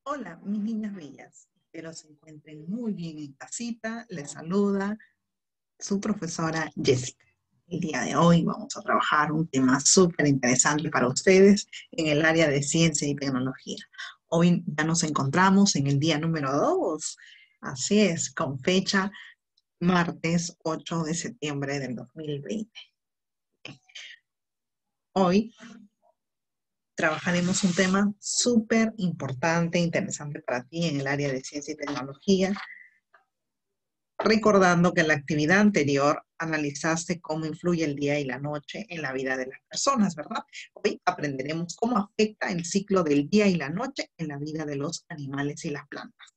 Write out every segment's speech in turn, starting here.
Hola, mis niñas bellas. Espero se encuentren muy bien en casita. Les saluda su profesora Jessica. El día de hoy vamos a trabajar un tema súper interesante para ustedes en el área de ciencia y tecnología. Hoy ya nos encontramos en el día número 2. Así es, con fecha martes 8 de septiembre del 2020. Hoy trabajaremos un tema súper importante, interesante para ti en el área de ciencia y tecnología, recordando que en la actividad anterior analizaste cómo influye el día y la noche en la vida de las personas, ¿verdad? Hoy aprenderemos cómo afecta el ciclo del día y la noche en la vida de los animales y las plantas.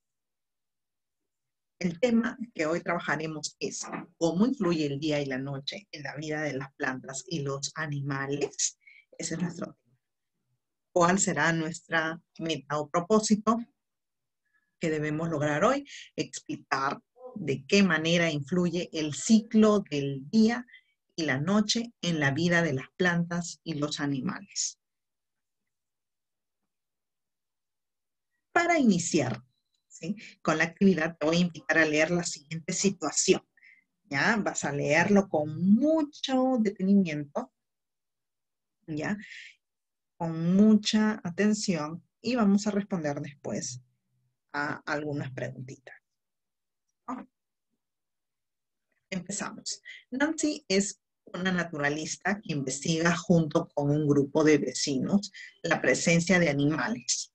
El tema que hoy trabajaremos es cómo influye el día y la noche en la vida de las plantas y los animales. Ese es nuestro tema. ¿Cuál será nuestra meta o propósito que debemos lograr hoy? Explicar de qué manera influye el ciclo del día y la noche en la vida de las plantas y los animales. Para iniciar, ¿sí?, con la actividad, te voy a invitar a leer la siguiente situación. ¿Ya? Vas a leerlo con mucho detenimiento, ¿ya? Con mucha atención y vamos a responder después a algunas preguntitas. ¿No? Empezamos. Nancy es una naturalista que investiga junto con un grupo de vecinos la presencia de animales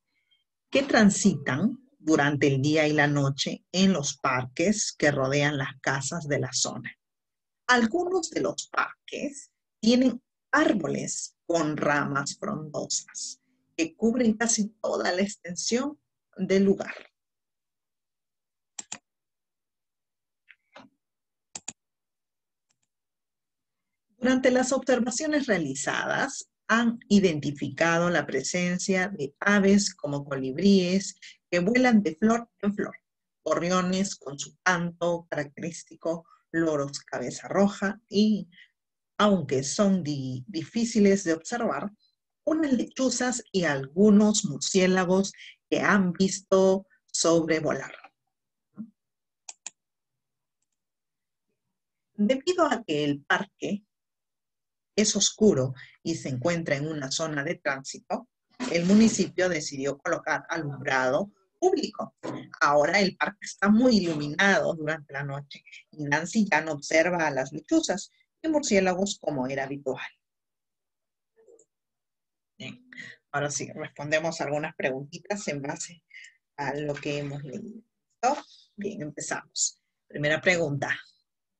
que transitan durante el día y la noche en los parques que rodean las casas de la zona. Algunos de los parques tienen árboles con ramas frondosas que cubren casi toda la extensión del lugar. Durante las observaciones realizadas, han identificado la presencia de aves como colibríes que vuelan de flor en flor, gorriones con su canto característico, loros cabeza roja y, aunque son difíciles de observar, unas lechuzas y algunos murciélagos que han visto sobrevolar. Debido a que el parque es oscuro y se encuentra en una zona de tránsito, el municipio decidió colocar alumbrado público. Ahora el parque está muy iluminado durante la noche y Nancy ya no observa a las lechuzas y murciélagos como era habitual. Bien, ahora sí, respondemos algunas preguntitas en base a lo que hemos leído. ¿Listo? Bien, empezamos. Primera pregunta.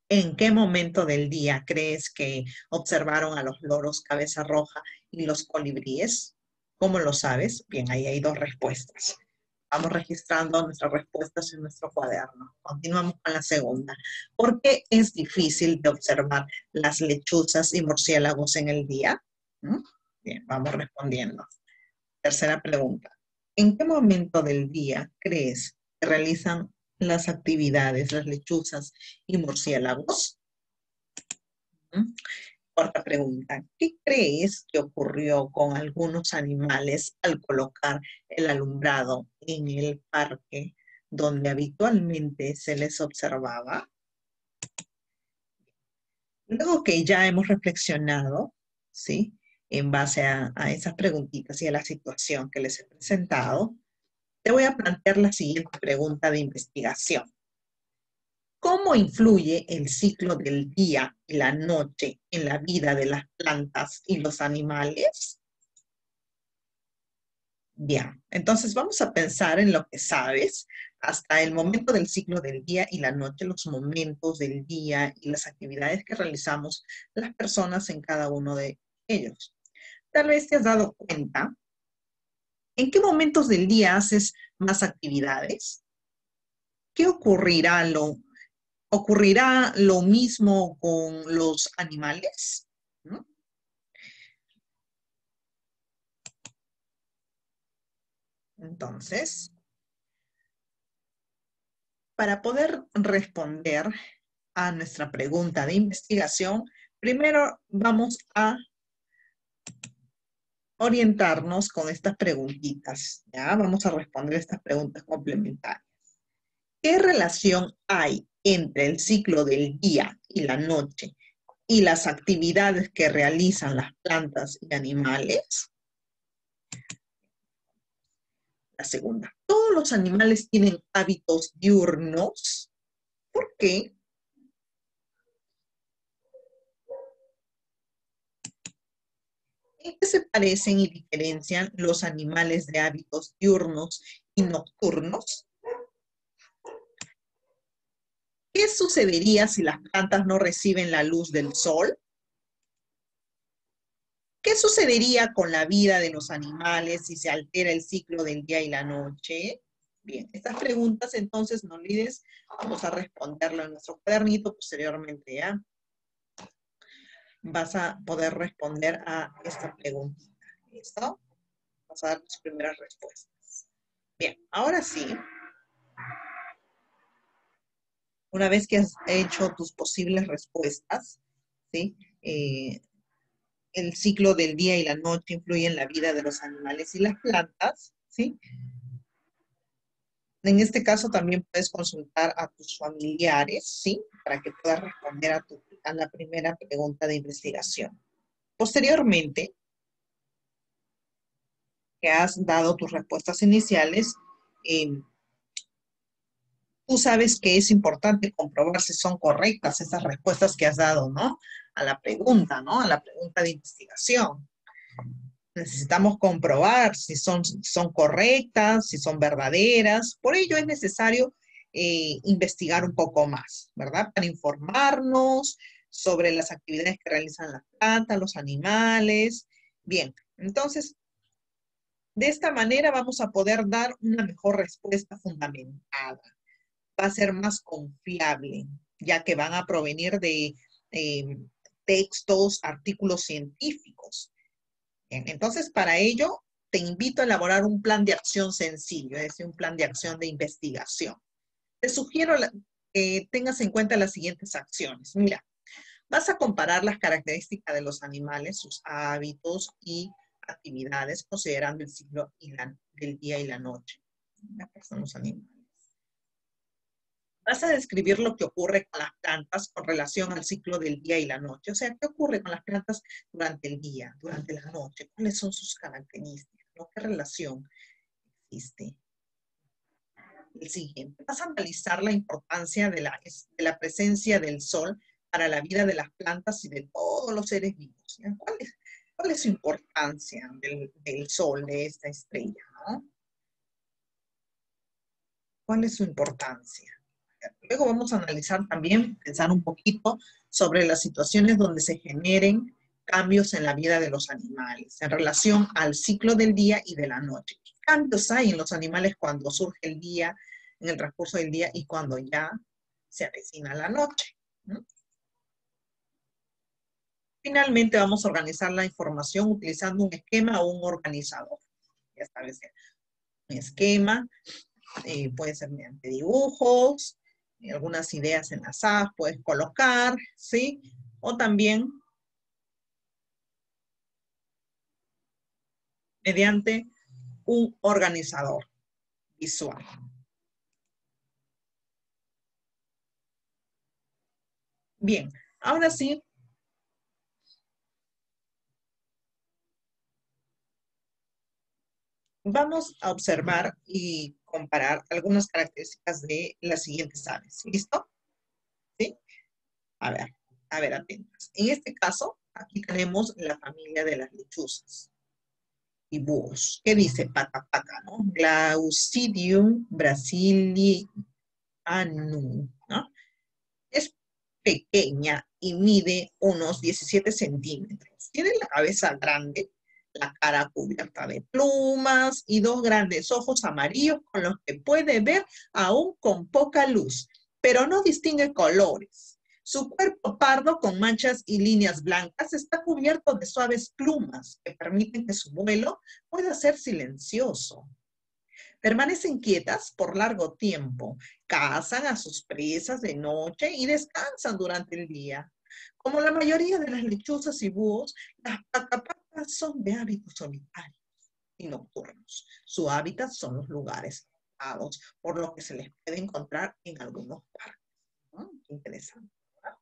¿En qué momento del día crees que observaron a los loros cabeza roja y los colibríes? ¿Cómo lo sabes? Bien, ahí hay dos respuestas. Vamos registrando nuestras respuestas en nuestro cuaderno. Continuamos con la segunda. ¿Por qué es difícil de observar las lechuzas y murciélagos en el día? ¿Mm? Bien, vamos respondiendo. Tercera pregunta. ¿En qué momento del día crees que realizan las actividades, las lechuzas y murciélagos? Cuarta pregunta. ¿Qué crees que ocurrió con algunos animales al colocar el alumbrado en el parque donde habitualmente se les observaba? Luego que ya hemos reflexionado, ¿sí?, en base a esas preguntitas y a la situación que les he presentado, te voy a plantear la siguiente pregunta de investigación. ¿Cómo influye el ciclo del día y la noche en la vida de las plantas y los animales? Bien, entonces vamos a pensar en lo que sabes hasta el momento del ciclo del día y la noche, los momentos del día y las actividades que realizamos las personas en cada uno de ellos. Tal vez te has dado cuenta en qué momentos del día haces más actividades. ¿Qué ocurrirá lo mismo con los animales? ¿No? Entonces, para poder responder a nuestra pregunta de investigación, primero vamos a orientarnos con estas preguntitas, ¿ya? Vamos a responder estas preguntas complementarias. ¿Qué relación hay entre el ciclo del día y la noche y las actividades que realizan las plantas y animales? La segunda, ¿todos los animales tienen hábitos diurnos? ¿Por qué? ¿En qué se parecen y diferencian los animales de hábitos diurnos y nocturnos? ¿Qué sucedería si las plantas no reciben la luz del sol? ¿Qué sucedería con la vida de los animales si se altera el ciclo del día y la noche? Bien, estas preguntas entonces no olvides, vamos a responderlo en nuestro cuadernito posteriormente, ¿ya? Vas a poder responder a esta preguntita. ¿Listo? Vas a dar tus primeras respuestas. Bien, ahora sí, una vez que has hecho tus posibles respuestas, ¿sí? El ciclo del día y la noche influye en la vida de los animales y las plantas, ¿sí? En este caso también puedes consultar a tus familiares, ¿sí? Para que puedas responder a la primera pregunta de investigación. Posteriormente, que has dado tus respuestas iniciales, eh, tú sabes que es importante comprobar si son correctas esas respuestas que has dado, ¿no? A la pregunta, ¿no? A la pregunta de investigación. Necesitamos comprobar si son correctas, si son verdaderas. Por ello es necesario investigar un poco más, ¿verdad? Para informarnos sobre las actividades que realizan las plantas, los animales. Bien, entonces, de esta manera vamos a poder dar una mejor respuesta fundamentada. Va a ser más confiable, ya que van a provenir de eh, textos, artículos científicos. Bien, entonces, para ello, te invito a elaborar un plan de acción sencillo, es decir, un plan de acción de investigación. Te sugiero que tengas en cuenta las siguientes acciones. Mira, vas a comparar las características de los animales, sus hábitos y actividades, considerando el ciclo del día y la noche. Los animales. Vas a describir lo que ocurre con las plantas con relación al ciclo del día y la noche. O sea, ¿qué ocurre con las plantas durante el día, durante la noche? ¿Cuáles son sus características? ¿No? ¿Qué relación existe? El siguiente, vas a analizar la importancia de la presencia del sol para la vida de las plantas y de todos los seres vivos. ¿Cuál es su importancia del sol, de esta estrella? ¿No? ¿Cuál es su importancia? Luego vamos a analizar también, pensar un poquito sobre las situaciones donde se generen cambios en la vida de los animales en relación al ciclo del día y de la noche. ¿Qué cambios hay en los animales cuando surge el día, en el transcurso del día y cuando ya se avecina la noche? ¿No? Finalmente vamos a organizar la información utilizando un esquema o un organizador. Ya sabes, un esquema puede ser mediante dibujos, algunas ideas enlazadas puedes colocar, ¿sí? O también mediante un organizador visual. Bien, ahora sí, vamos a observar y comparar algunas características de las siguientes aves. ¿Listo? ¿Sí? A ver, atentas. En este caso, aquí tenemos la familia de las lechuzas y búhos. ¿Qué dice? Pata, pata, ¿no? Glaucidium brasilianum, ¿no? Es pequeña y mide unos 17 centímetros. Tiene la cabeza grande, la cara cubierta de plumas y dos grandes ojos amarillos con los que puede ver aún con poca luz, pero no distingue colores. Su cuerpo pardo con manchas y líneas blancas está cubierto de suaves plumas que permiten que su vuelo pueda ser silencioso. Permanecen quietas por largo tiempo, cazan a sus presas de noche y descansan durante el día. Como la mayoría de las lechuzas y búhos, las pacapatas Son de hábitos solitarios y nocturnos. Su hábitat son los lugares cerrados, por lo que se les puede encontrar en algunos parques. ¿No? Qué interesante, ¿verdad?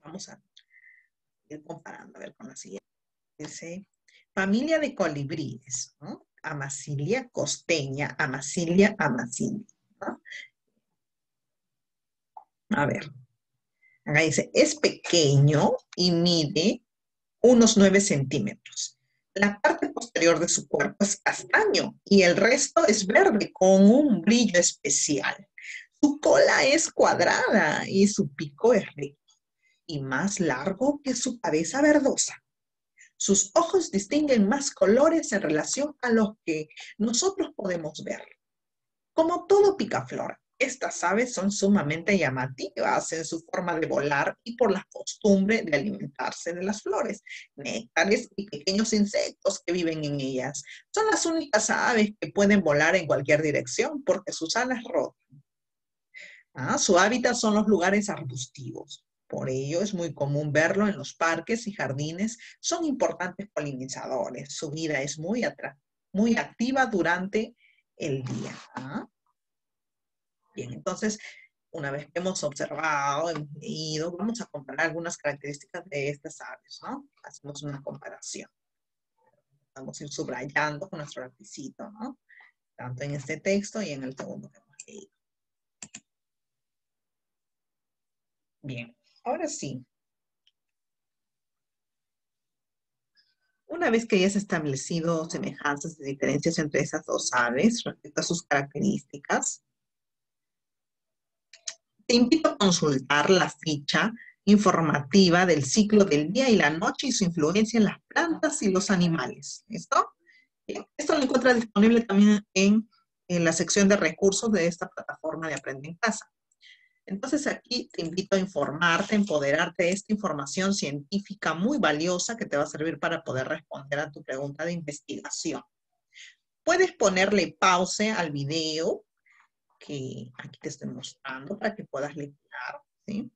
Vamos a ir comparando, a ver, con la siguiente. Dice, familia de colibríes, ¿no? Amacilia costeña, Amacilia, ¿no? A ver, acá dice, es pequeño y mide unos 9 centímetros. La parte posterior de su cuerpo es castaño y el resto es verde con un brillo especial. Su cola es cuadrada y su pico es recto y más largo que su cabeza verdosa. Sus ojos distinguen más colores en relación a los que nosotros podemos ver. Como todo picaflor, estas aves son sumamente llamativas en su forma de volar y por la costumbre de alimentarse de las flores, néctares y pequeños insectos que viven en ellas. Son las únicas aves que pueden volar en cualquier dirección porque sus alas rotan. Su hábitat son los lugares arbustivos. Por ello es muy común verlo en los parques y jardines. Son importantes polinizadores. Su vida es muy activa durante el día. Bien, entonces, una vez que hemos observado, hemos leído, vamos a comparar algunas características de estas aves, ¿no? Hacemos una comparación. Vamos a ir subrayando con nuestro lapicito, ¿no? Tanto en este texto y en el segundo que hemos leído. Bien, ahora sí. Una vez que hayas establecido semejanzas y diferencias entre esas dos aves respecto a sus características, te invito a consultar la ficha informativa del ciclo del día y la noche y su influencia en las plantas y los animales. ¿Listo? Bien. Esto lo encuentras disponible también en la sección de recursos de esta plataforma de Aprende en Casa. Entonces aquí te invito a informarte, empoderarte de esta información científica muy valiosa que te va a servir para poder responder a tu pregunta de investigación. Puedes ponerle pause al video que aquí te estoy mostrando para que puedas lecturar, ¿sí?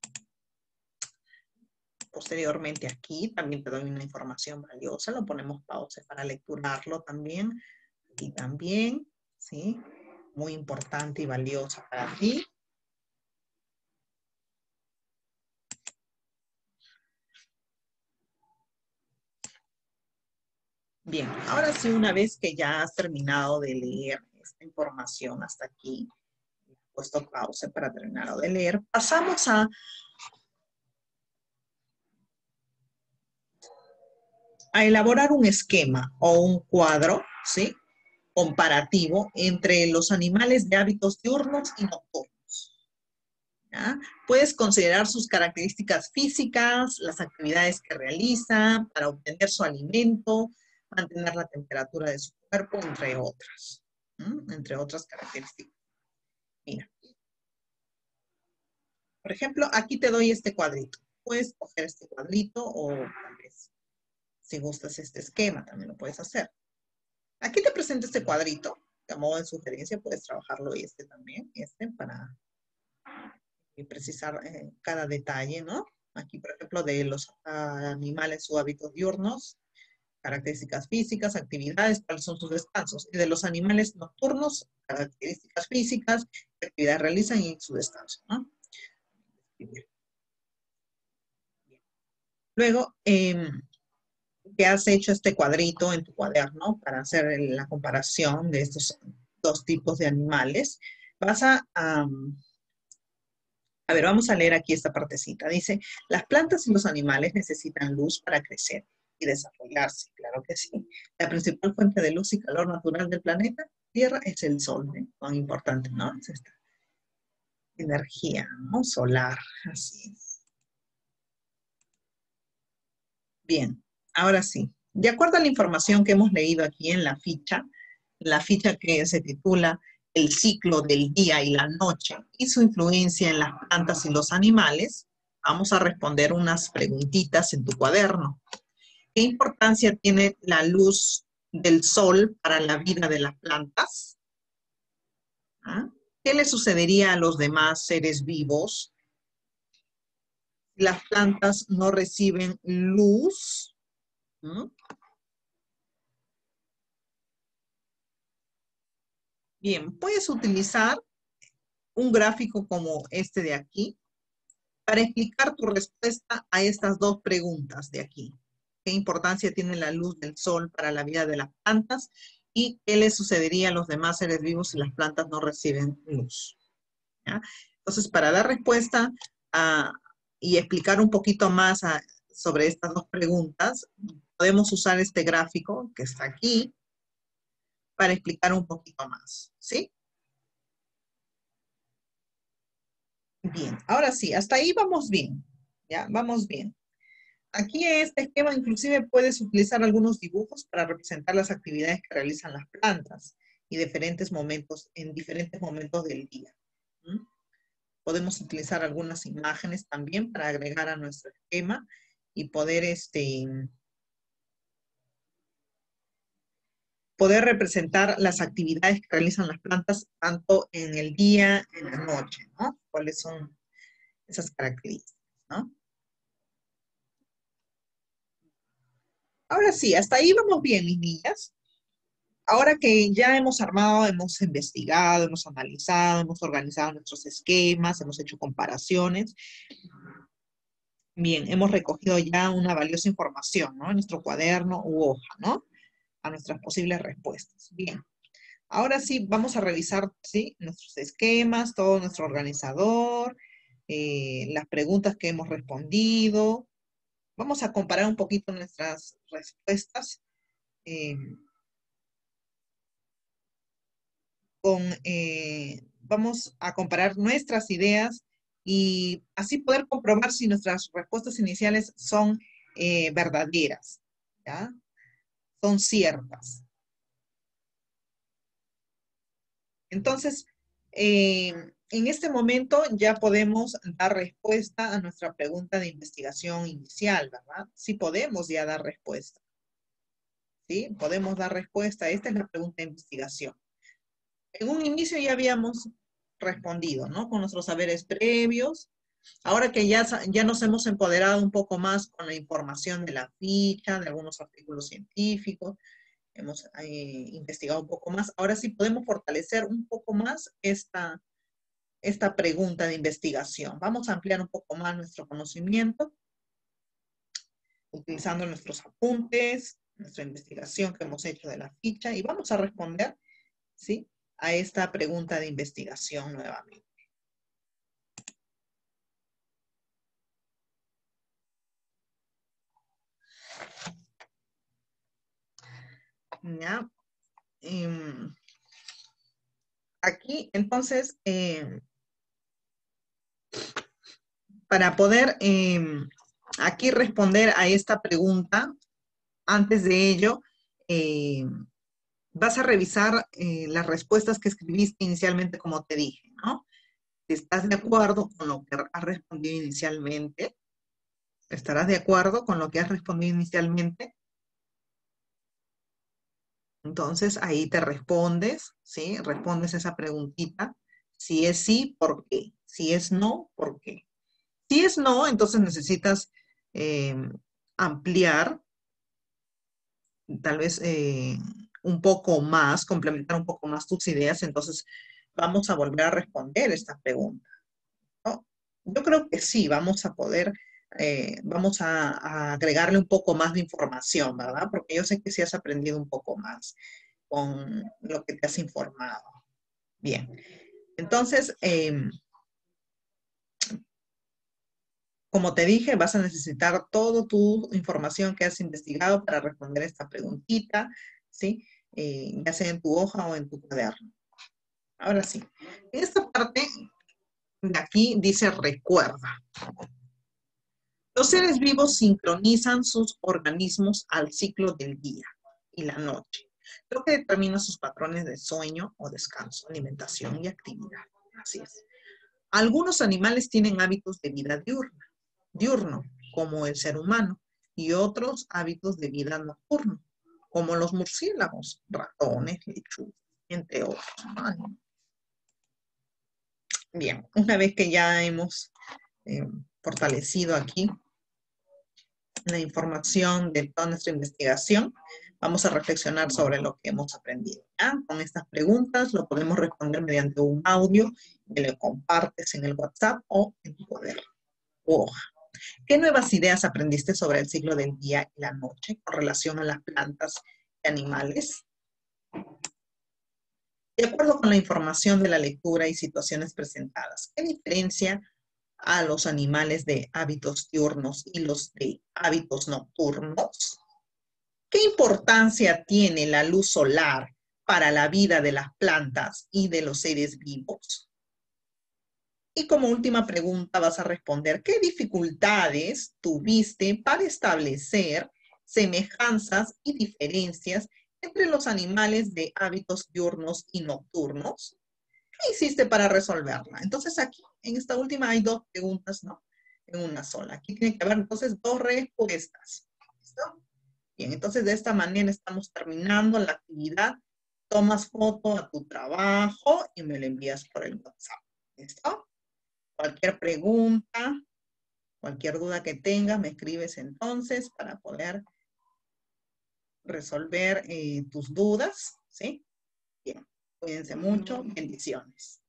Posteriormente aquí también te doy una información valiosa, lo ponemos pause para lecturarlo también, y también, ¿sí? Muy importante y valiosa para ti. Bien, ahora sí, una vez que ya has terminado de leer esta información hasta aquí, he puesto pausa para terminar de leer, pasamos a elaborar un esquema o un cuadro, ¿sí? Comparativo entre los animales de hábitos diurnos y nocturnos. ¿Ya? Puedes considerar sus características físicas, las actividades que realiza para obtener su alimento, mantener la temperatura de su cuerpo, entre otras. Entre otras características. Mira. Por ejemplo, aquí te doy este cuadrito. Puedes coger este cuadrito o tal vez, si gustas este esquema, también lo puedes hacer. Aquí te presento este cuadrito. De modo de sugerencia, puedes trabajarlo y este también, para precisar cada detalle, ¿no? Aquí, por ejemplo, de los animales o hábitos diurnos, características físicas, actividades, cuáles son sus descansos. Y de los animales nocturnos, características físicas, qué actividades realizan y su descanso, ¿no? Luego, que has hecho este cuadrito en tu cuaderno para hacer la comparación de estos dos tipos de animales, vas a ver, vamos a leer aquí esta partecita. Dice, las plantas y los animales necesitan luz para crecer y desarrollarse. Claro que sí. La principal fuente de luz y calor natural del planeta Tierra es el sol. ¿Eh? Tan importante, ¿no? Es esta energía, ¿no? Solar. Así es. Bien, ahora sí. De acuerdo a la información que hemos leído aquí en la ficha que se titula El ciclo del día y la noche y su influencia en las plantas y los animales, vamos a responder unas preguntitas en tu cuaderno. ¿Qué importancia tiene la luz del sol para la vida de las plantas? ¿Ah? ¿Qué le sucedería a los demás seres vivos si las plantas no reciben luz? ¿Mm? Bien, puedes utilizar un gráfico como este de aquí para explicar tu respuesta a estas dos preguntas de aquí. ¿Qué importancia tiene la luz del sol para la vida de las plantas? ¿Y qué le sucedería a los demás seres vivos si las plantas no reciben luz? ¿Ya? Entonces, para dar respuesta y explicar un poquito más sobre estas dos preguntas, podemos usar este gráfico que está aquí para explicar un poquito más, ¿sí? Bien, ahora sí, hasta ahí vamos bien, ¿ya? Vamos bien. Aquí en este esquema inclusive puedes utilizar algunos dibujos para representar las actividades que realizan las plantas y diferentes momentos, en diferentes momentos del día. ¿Mm? Podemos utilizar algunas imágenes también para agregar a nuestro esquema y poder representar las actividades que realizan las plantas tanto en el día, en la noche, ¿no? ¿Cuáles son esas características, ¿no? Ahora sí, hasta ahí vamos bien, mis niñas. Ahora que ya hemos armado, hemos investigado, hemos analizado, hemos organizado nuestros esquemas, hemos hecho comparaciones, bien, hemos recogido ya una valiosa información, ¿no? En nuestro cuaderno u hoja, ¿no? A nuestras posibles respuestas. Bien, ahora sí vamos a revisar, ¿sí? Nuestros esquemas, todo nuestro organizador, las preguntas que hemos respondido. Vamos a comparar un poquito nuestras respuestas. eh, vamos a comparar nuestras ideas y así poder comprobar si nuestras respuestas iniciales son verdaderas, ¿ya? Son ciertas. Entonces, en este momento ya podemos dar respuesta a nuestra pregunta de investigación inicial, ¿verdad? Sí podemos ya dar respuesta, ¿sí? Podemos dar respuesta. Esta es la pregunta de investigación. En un inicio ya habíamos respondido, ¿no? Con nuestros saberes previos. Ahora que ya nos hemos empoderado un poco más con la información de la ficha, de algunos artículos científicos, hemos investigado un poco más, ahora sí podemos fortalecer un poco más esta pregunta de investigación. Vamos a ampliar un poco más nuestro conocimiento, utilizando nuestros apuntes, nuestra investigación que hemos hecho de la ficha, y vamos a responder, ¿sí?, a esta pregunta de investigación nuevamente. ¿Ya? Aquí, entonces, para poder aquí responder a esta pregunta, antes de ello, vas a revisar las respuestas que escribiste inicialmente, como te dije, ¿no? Si estás de acuerdo con lo que has respondido inicialmente, estarás de acuerdo con lo que has respondido inicialmente. Entonces, ahí te respondes, ¿sí? Respondes esa preguntita. Si es sí, ¿por qué? Si es no, ¿por qué? Si es no, entonces necesitas eh, ampliar, tal vez un poco más, complementar un poco más tus ideas, entonces vamos a volver a responder esta pregunta, ¿no? Yo creo que sí, vamos a poder, vamos a agregarle un poco más de información, ¿verdad? Porque yo sé que sí has aprendido un poco más con lo que te has informado. Bien, entonces, como te dije, vas a necesitar toda tu información que has investigado para responder esta preguntita, ¿sí? Ya sea en tu hoja o en tu cuaderno. Ahora sí, en esta parte de aquí dice recuerda. Los seres vivos sincronizan sus organismos al ciclo del día y la noche, lo que determina sus patrones de sueño o descanso, alimentación y actividad. Así es. Algunos animales tienen hábitos de vida diurno, como el ser humano, y otros hábitos de vida nocturno, como los murciélagos, ratones, lechuzas, entre otros. Bien, una vez que ya hemos fortalecido aquí la información de toda nuestra investigación, vamos a reflexionar sobre lo que hemos aprendido. ¿Ya? Con estas preguntas lo podemos responder mediante un audio que le compartes en el WhatsApp o en tu cuaderno u hoja. ¿Qué nuevas ideas aprendiste sobre el ciclo del día y la noche con relación a las plantas y animales? De acuerdo con la información de la lectura y situaciones presentadas, ¿qué diferencia a los animales de hábitos diurnos y los de hábitos nocturnos? ¿Qué importancia tiene la luz solar para la vida de las plantas y de los seres vivos? Y como última pregunta vas a responder, ¿qué dificultades tuviste para establecer semejanzas y diferencias entre los animales de hábitos diurnos y nocturnos? ¿Qué hiciste para resolverla? Entonces aquí, en esta última, hay dos preguntas, ¿no? En una sola. Aquí tiene que haber entonces dos respuestas. ¿Listo? Bien, entonces de esta manera estamos terminando la actividad. Tomas foto a tu trabajo y me lo envías por el WhatsApp. ¿Listo? Cualquier pregunta, cualquier duda que tengas, me escribes entonces para poder resolver tus dudas, ¿sí? Bien, cuídense mucho, bendiciones.